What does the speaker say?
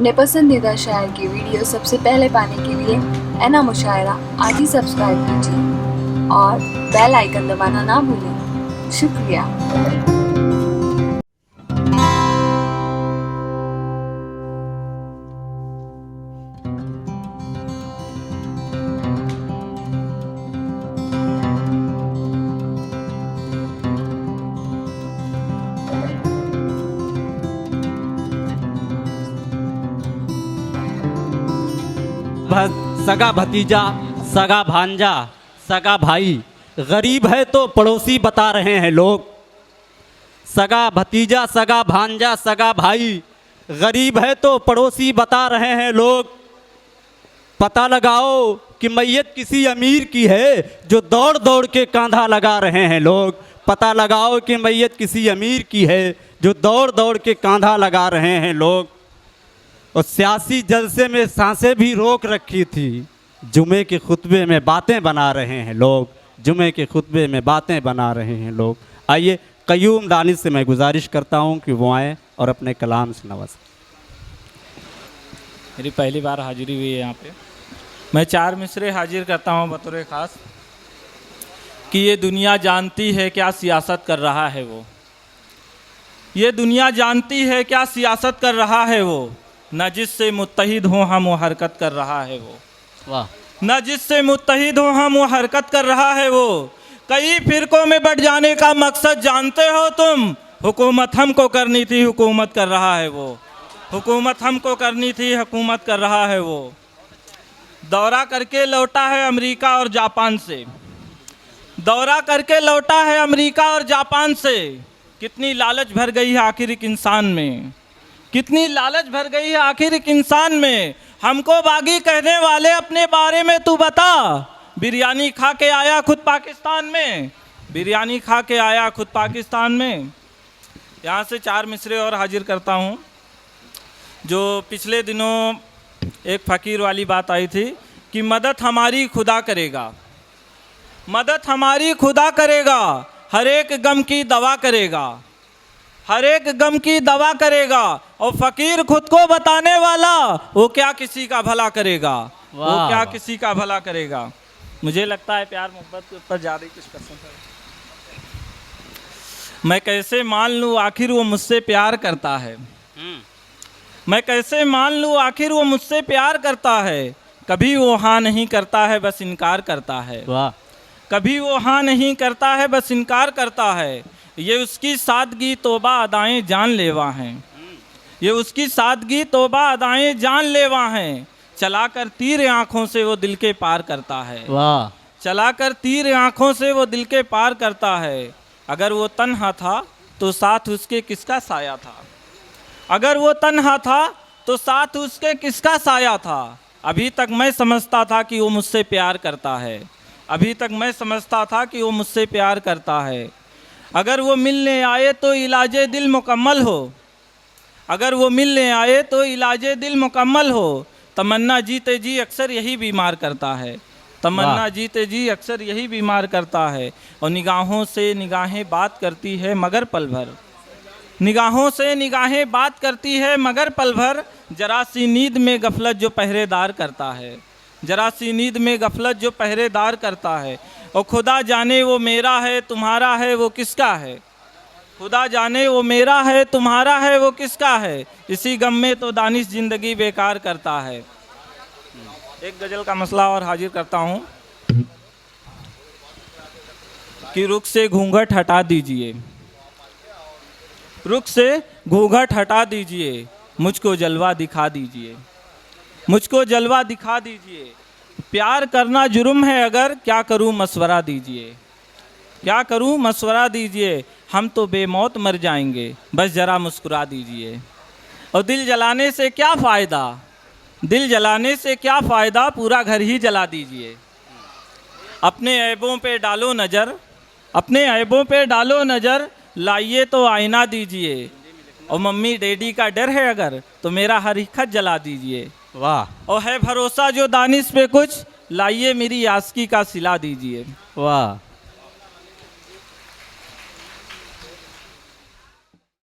अपने पसंदीदा शायर की वीडियो सबसे पहले पाने के लिए एना मुशायरा आज ही सब्सक्राइब कीजिए और बेल आइकन दबाना ना भूलें। शुक्रिया। सगा भतीजा, सगा भांजा, सगा भाई, गरीब है तो पड़ोसी बता रहे हैं लोग। सगा भतीजा, सगा भांजा, सगा भाई, गरीब है तो पड़ोसी बता रहे हैं लोग। पता लगाओ कि मैयत किसी अमीर की है जो दौड़ दौड़ के कांधा लगा रहे हैं लोग। पता लगाओ कि मैयत किसी अमीर की है जो दौड़ दौड़ के कांधा लगा रहे हैं लोग। और सियासी जलसे में सांसें भी रोक रखी थी, जुमे के खुतबे में बातें बना रहे हैं लोग। जुमे के खुतबे में बातें बना रहे हैं लोग। आइए कयूम दानिश से मैं गुजारिश करता हूं कि वो आएँ और अपने कलाम से नवाजें। मेरी पहली बार हाजिरी हुई है यहाँ पे। मैं 4 मिसरे हाजिर करता हूँ बतौर ख़ास कि ये दुनिया जानती है क्या सियासत कर रहा है वो। ये दुनिया जानती है क्या सियासत कर रहा है वो। न जिससे मुत्तहिद हो हम वो हरकत कर रहा है वो। वाह। न जिससे मुत्तहिद हो हम वो हरकत कर रहा है वो। कई फिरकों में बट जाने का मकसद जानते हो तुम। हुकूमत हमको करनी थी, हुकूमत कर रहा है वो। हुकूमत हमको करनी थी, हुकूमत कर रहा है वो। दौरा करके लौटा है अमेरिका और जापान से। दौरा करके लौटा है अमेरिका और जापान से। कितनी लालच भर गई है आखिर एक इंसान में। कितनी लालच भर गई है आखिर एक इंसान में। हमको बागी कहने वाले अपने बारे में तू बता। बिरयानी खा के आया खुद पाकिस्तान में। बिरयानी खा के आया खुद पाकिस्तान में। यहाँ से 4 मिसरे और हाजिर करता हूँ। जो पिछले दिनों एक फ़कीर वाली बात आई थी कि मदद हमारी खुदा करेगा। मदद हमारी खुदा करेगा, हर एक गम की दवा करेगा। हर एक गम की दवा करेगा। और फ़कीर खुद को बताने वाला वो क्या किसी का भला करेगा। वो क्या किसी का भला करेगा। मुझे लगता है प्यार मोहब्बत के ऊपर ज़्यादा ही कुछ पसंद है। मैं कैसे मान लूँ आखिर वो मुझसे प्यार करता है। मैं कैसे मान लूँ आखिर वो मुझसे प्यार करता है। कभी वो हाँ नहीं करता है, बस इनकार करता है। वाह। कभी वो हाँ नहीं करता है, बस इनकार करता है। ये उसकी सादगी तौबा अदाएं जानलेवा हैं। ये उसकी सादगी तौबा अदाएं जानलेवा हैं। चलाकर तीर आँखों से वो दिल के पार करता है। वाह। चलाकर तीर आँखों से वो दिल के पार करता है। अगर वो तन्हा था तो साथ उसके किसका साया था। अगर वो तन्हा था तो साथ उसके किसका साया था। अभी तक मैं समझता था कि वो मुझसे प्यार करता है। अभी तक मैं समझता था कि वो मुझसे प्यार करता है। अगर वो मिलने आए तो इलाजे दिल मुकम्मल हो। अगर वो मिलने आए तो इलाजे दिल मुकम्मल हो। तमन्ना जीते जी अक्सर यही बीमार करता है। तमन्ना जीते जी अक्सर यही बीमार करता है। और निगाहों से निगाहें बात करती है मगर पल भर। निगाहों से निगाहें बात करती है मगर पल भर। जरा सी नींद में गफलत जो पहरेदार करता है। जरा सी नींद में गफलत जो पहरेदार करता है। और खुदा जाने वो मेरा है तुम्हारा है वो किसका है। खुदा जाने वो मेरा है तुम्हारा है वो किसका है। इसी गम में तो दानिश ज़िंदगी बेकार करता है। एक गज़ल का मसला और हाजिर करता हूँ कि रुख से घूंघट हटा दीजिए। रुख से घूंघट हटा दीजिए। मुझको जलवा दिखा दीजिए। मुझको जलवा दिखा दीजिए। प्यार करना जुर्म है अगर क्या करूं मशवरा दीजिए। क्या करूं मशवरा दीजिए। हम तो बेमौत मर जाएंगे बस ज़रा मुस्कुरा दीजिए। और दिल जलाने से क्या फ़ायदा। दिल जलाने से क्या फ़ायदा, पूरा घर ही जला दीजिए। अपने ऐबों पे डालो नज़र। अपने ऐबों पे डालो नज़र। लाइए तो आईना दीजिए। और मम्मी डैडी का डर है अगर तो मेरा हर एक खत जला दीजिए। वाह। और है भरोसा जो दानिश पे कुछ, लाइए मेरी आस्की का सिला दीजिए। वाह।